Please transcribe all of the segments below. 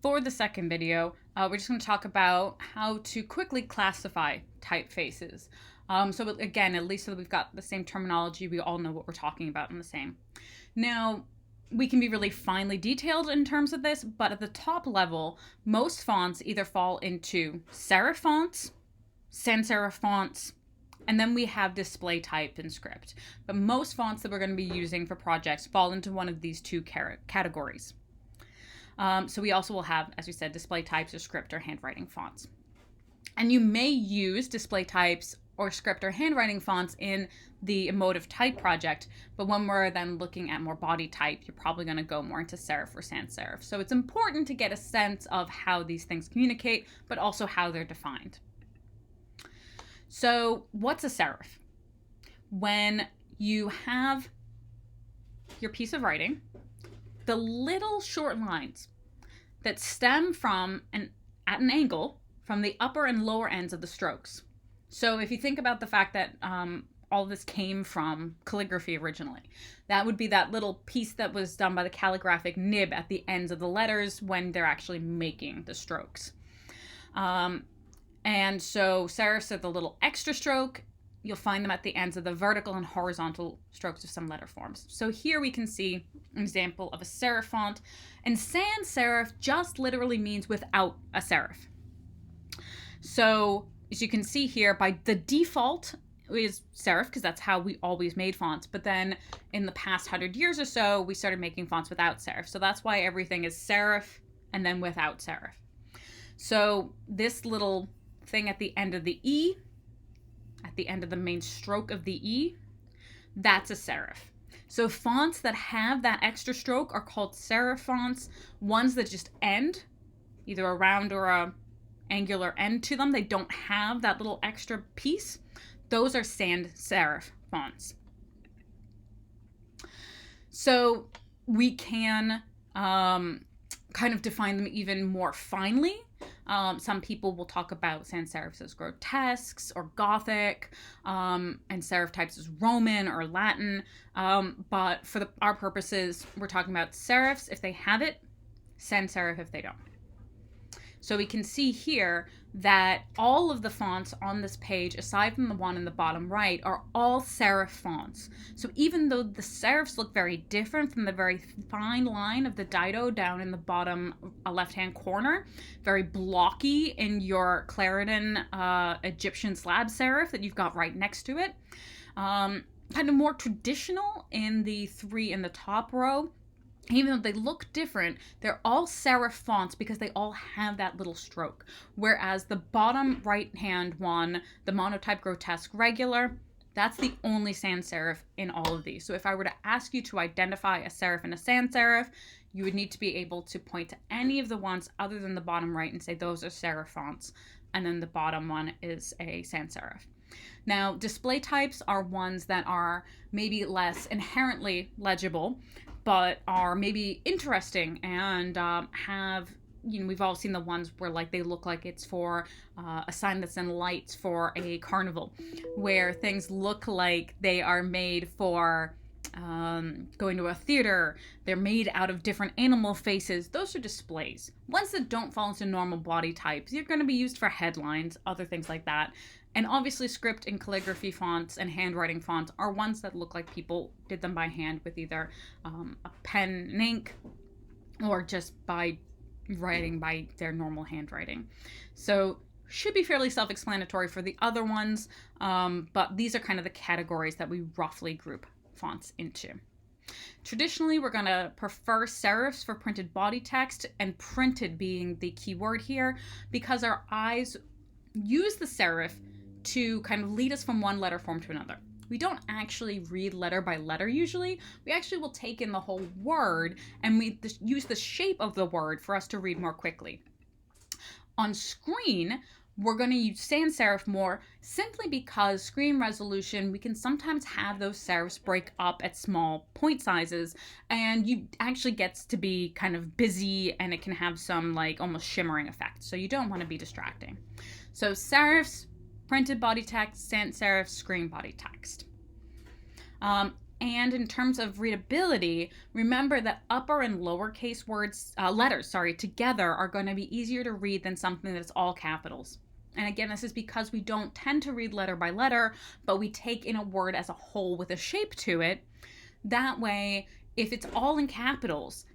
For the second video, we're just going to talk about how to quickly classify typefaces. So again, at least so that we've got the same terminology, we all know what we're talking about and the same. Now, we can be really finely detailed in terms of this, but at the top level, most fonts either fall into serif fonts, sans serif fonts, and then we have display type and script. But most fonts that we're going to be using for projects fall into one of these two categories. So we also will have, as we said, display types or script or handwriting fonts. And you may use display types or script or handwriting fonts in the emotive type project, but when we're then looking at more body type, you're probably going to go more into serif or sans serif. So it's important to get a sense of how these things communicate, but also how they're defined. So what's a serif? When you have your piece of writing, the little short lines that stem from at an angle from the upper and lower ends of the strokes. So if you think about the fact that all this came from calligraphy originally, that would be that little piece that was done by the calligraphic nib at the ends of the letters when they're actually making the strokes. And so serifs are the little extra stroke. You'll find them at the ends of the vertical and horizontal strokes of some letter forms. So here we can see an example of a serif font. And sans serif just literally means without a serif. So as you can see here, by the default is serif, because that's how we always made fonts. But then in the past 100 years or so, we started making fonts without serif. So that's why everything is serif and then without serif. So this little thing at the end of the E, at the end of the main stroke of the E, that's a serif. So fonts that have that extra stroke are called serif fonts. Ones that just end, either a round or a angular end to them, they don't have that little extra piece, those are sans serif fonts. So we can kind of define them even more finely. Some people will talk about sans serifs as grotesques or Gothic, and serif types as Roman or Latin. But for our purposes, we're talking about serifs if they have it, sans serif if they don't. So we can see here that all of the fonts on this page, aside from the one in the bottom right, are all serif fonts. So even though the serifs look very different from the very fine line of the Dido down in the bottom left-hand corner, very blocky in your Clarendon Egyptian slab serif that you've got right next to it, kind of more traditional in the three in the top row. Even though they look different, they're all serif fonts because they all have that little stroke. Whereas the bottom right-hand one, the monotype grotesque regular, that's the only sans serif in all of these. So if I were to ask you to identify a serif and a sans serif, you would need to be able to point to any of the ones other than the bottom right and say those are serif fonts, and then the bottom one is a sans serif. Now, display types are ones that are maybe less inherently legible, but are maybe interesting and have, we've all seen the ones where like they look like it's for a sign that's in lights for a carnival, where things look like they are made for going to a theater. They're made out of different animal faces. Those are displays. Ones that don't fall into normal body types, you're going to be used for headlines, other things like that. And obviously script and calligraphy fonts and handwriting fonts are ones that look like people did them by hand with either a pen and ink or just by writing by their normal handwriting. So should be fairly self-explanatory for the other ones, but these are kind of the categories that we roughly group fonts into. Traditionally, we're going to prefer serifs for printed body text, and printed being the key word here, because our eyes use the serif to kind of lead us from one letter form to another. We don't actually read letter by letter usually. We actually will take in the whole word and we use the shape of the word for us to read more quickly. On screen, we're going to use sans serif more simply because screen resolution, we can sometimes have those serifs break up at small point sizes, and you actually gets to be kind of busy and it can have some like almost shimmering effect. So you don't want to be distracting. So serifs, printed body text, sans serif, screen body text. And in terms of readability, remember that upper and lowercase letters together are going to be easier to read than something that's all capitals. And again, this is because we don't tend to read letter by letter, but we take in a word as a whole with a shape to it. That way, if it's all in capitals,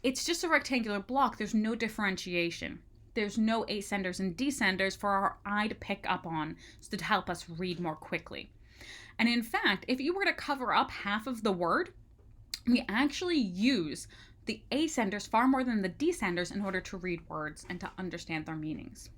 it's just a rectangular block. There's no differentiation. There's no ascenders and descenders for our eye to pick up on to help us read more quickly. And in fact, if you were to cover up half of the word, we actually use the ascenders far more than the descenders in order to read words and to understand their meanings.